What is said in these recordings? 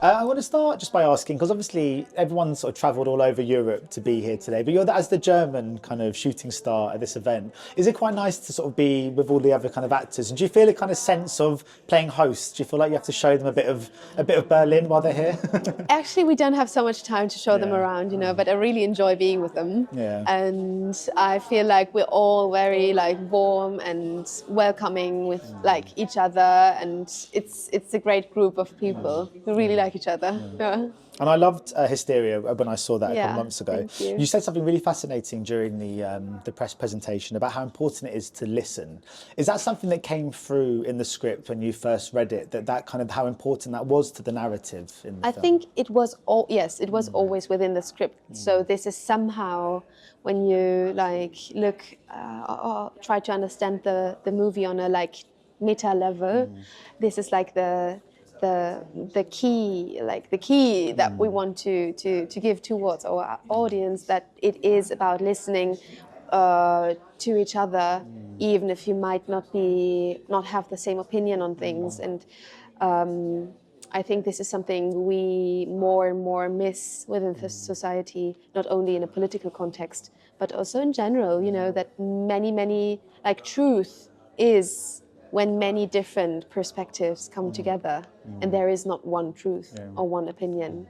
I want to start just by asking, because obviously everyone's sort of travelled all over Europe to be here today, but you're as the German kind of shooting star at this event. Is it quite nice to sort of be with all the other kind of actors? And do you feel a kind of sense of playing host? Do you feel like you have to show them a bit of Berlin while they're here? Actually, we don't have so much time to show them around, but I really enjoy being with them. Yeah. And I feel like we're all very warm and welcoming with each other, and it's a great group of people who really like each other. Yeah. And I loved Hysteria when I saw that a couple months ago. Thank you. Said something really fascinating during the press presentation about how important it is to listen. Is that something that came through in the script when you first read it? That kind of how important that was to the narrative in the film? I think it was it was always within the script. So this is somehow when you look or try to understand the movie on a meta level. This is the key that we want to give towards our audience, that it is about listening to each other, even if you might not have the same opinion on things. And I think this is something we more and more miss within the society, not only in a political context, but also in general, that many truth is when many different perspectives come together, and there is not one truth or one opinion.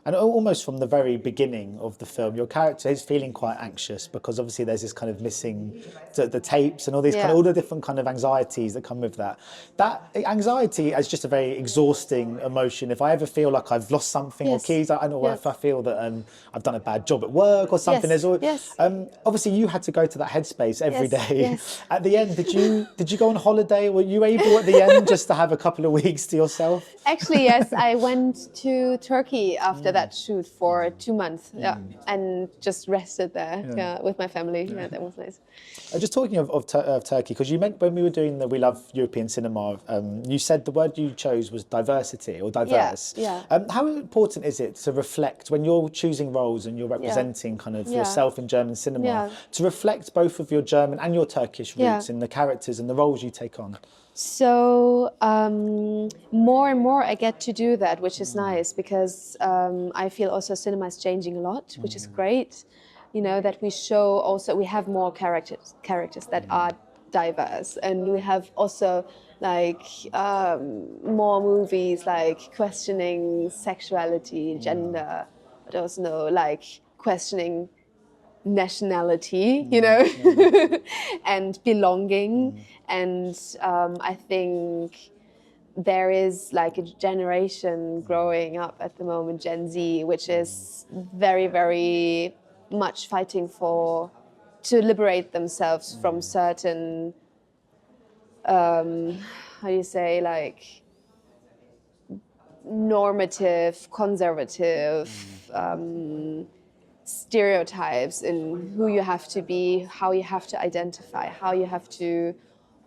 And almost from the very beginning of the film, your character is feeling quite anxious because obviously there's this kind of missing the tapes and all these all the different kind of anxieties that come with that. That anxiety is just a very exhausting emotion. If I ever feel like I've lost something or keys, if I feel that I've done a bad job at work or something, there's always, obviously you had to go to that headspace every day. At the end, did you go on holiday? Were you able at the end just to have a couple of weeks to yourself? Actually, yes, I went to Turkey after that shoot for 2 months, and just rested there with my family. Yeah, that was nice. Just talking of Turkey, because you meant when we were doing the We Love European Cinema, you said the word you chose was diversity or diverse. How important is it to reflect when you're choosing roles and you're representing kind of yourself in German cinema, to reflect both of your German and your Turkish roots in the characters and the roles you take on? So more and more I get to do that, which is nice, because I feel also cinema is changing a lot, which is great. That we show also, we have more characters that are diverse, and we have also more movies questioning sexuality, gender, but also questioning nationality, and belonging. And I think there is a generation growing up at the moment, Gen Z, which is very, very much fighting to liberate themselves from certain, normative, conservative, stereotypes in who you have to be, how you have to identify, how you have to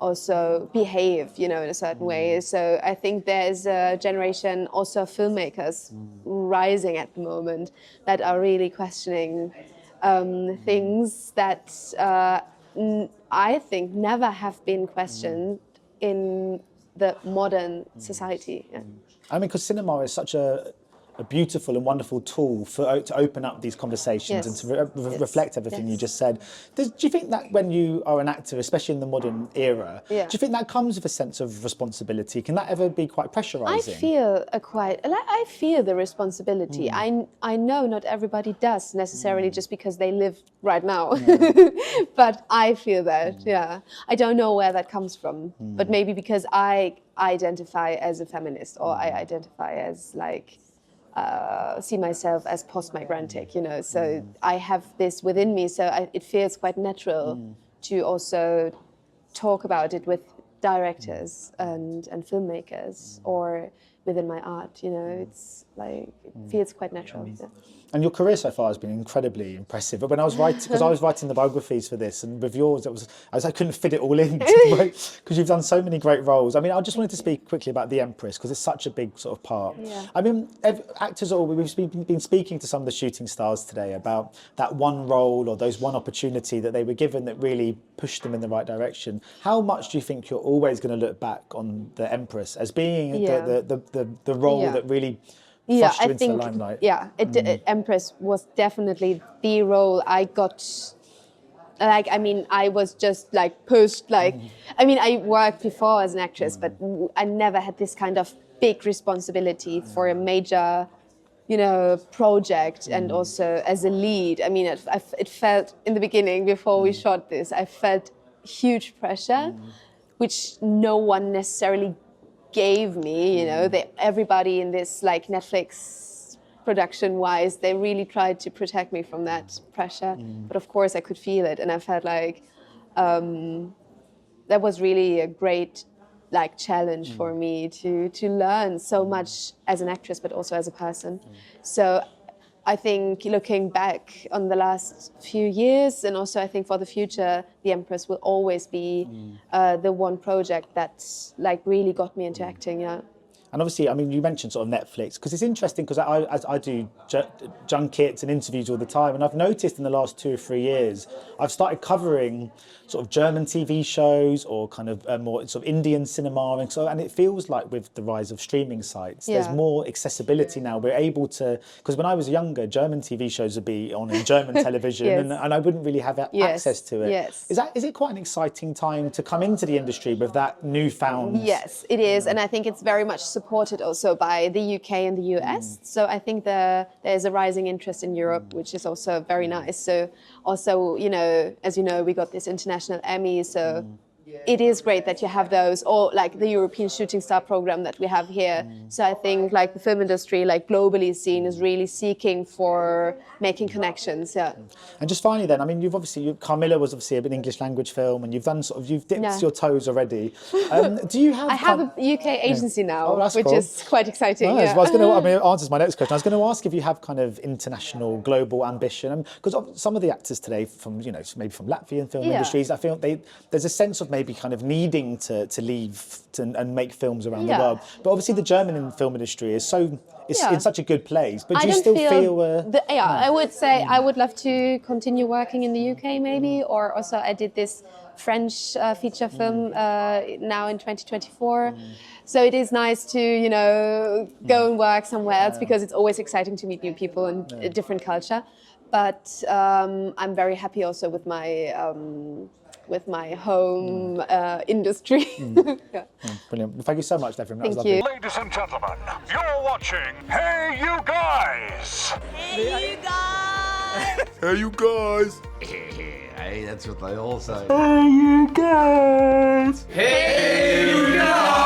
also behave, in a certain way. So I think there's a generation also of filmmakers rising at the moment that are really questioning things that I think never have been questioned in the modern society. I mean, because cinema is such a beautiful and wonderful tool to open up these conversations and to reflect everything you just said. Do you think that when you are an actor, especially in the modern era, do you think that comes with a sense of responsibility? Can that ever be quite pressurizing? I feel the responsibility. I know not everybody does necessarily just because they live right now, but I feel that. I don't know where that comes from, but maybe because I identify as a feminist, or I identify as see myself as post-migrantic, so I have this within me, so it feels quite natural to also talk about it with directors and filmmakers, or within my art, it's it feels quite natural. And your career so far has been incredibly impressive. But when I was writing, because I was writing the biographies for this, and with yours, I couldn't fit it all in, because you've done so many great roles. I mean, I just wanted to speak quickly about The Empress, because it's such a big sort of part. I mean, actors, we've been speaking to some of the shooting stars today about that one role or those one opportunity that they were given that really pushed them in the right direction. How much do you think you're always going to look back on The Empress as being the the role that really thrust you into the limelight. Empress was definitely the role I got. Like, I mean, I was just like pushed, like, I mean, I worked before as an actress, but I never had this kind of big responsibility for a major, you know, project and also as a lead. I mean, it felt in the beginning, before we shot this, I felt huge pressure, which no one necessarily gave me, you know. Everybody in this, like, Netflix production-wise, they really tried to protect me from that pressure. But of course, I could feel it, and I felt like that was really a great, like, challenge for me to learn so much as an actress, but also as a person. So I think looking back on the last few years, and also I think for the future, The Empress will always be the one project that, like, really got me into acting. And obviously, I mean, you mentioned sort of Netflix, because it's interesting, because I do junkets and interviews all the time, and I've noticed in the last 2 or 3 years, I've started covering sort of German TV shows or kind of more sort of Indian cinema, and it feels like with the rise of streaming sites, there's more accessibility now. We're able to, because when I was younger, German TV shows would be on in German television, and I wouldn't really have access to it. Is it quite an exciting time to come into the industry with that newfound? Yes, it is, and I think it's very much supported also by the UK and the US. So I think there's a rising interest in Europe, which is also very nice. So also, you know, as you know, we got this international Emmy, so it is great that you have those, or like the European Shooting Star program that we have here. So I think, like, the film industry, like, globally seen, is really seeking for making connections. And just finally then, I mean, Carmilla was obviously an English language film, and you've dipped your toes already. Do you have? I have a UK agency now, which is quite exciting. It answers my next question. I was going to ask if you have kind of international, global ambition, because some of the actors today from, you know, maybe from Latvian film industries, I feel there's a sense of maybe kind of needing to leave and make films around the world. But obviously the German film industry is in such a good place. But do you still feel I would say I would love to continue working in the UK maybe, or also I did this French feature film now in 2024. So it is nice to, you know, go and work somewhere else, because it's always exciting to meet new people and a different culture. But I'm very happy also with my home industry. Brilliant. Thank you so much, Devrim. Thank you. Ladies and gentlemen, you're watching Hey You Guys! Hey you guys! Hey you guys! Hey, that's what they all say. Hey you guys! Hey you guys!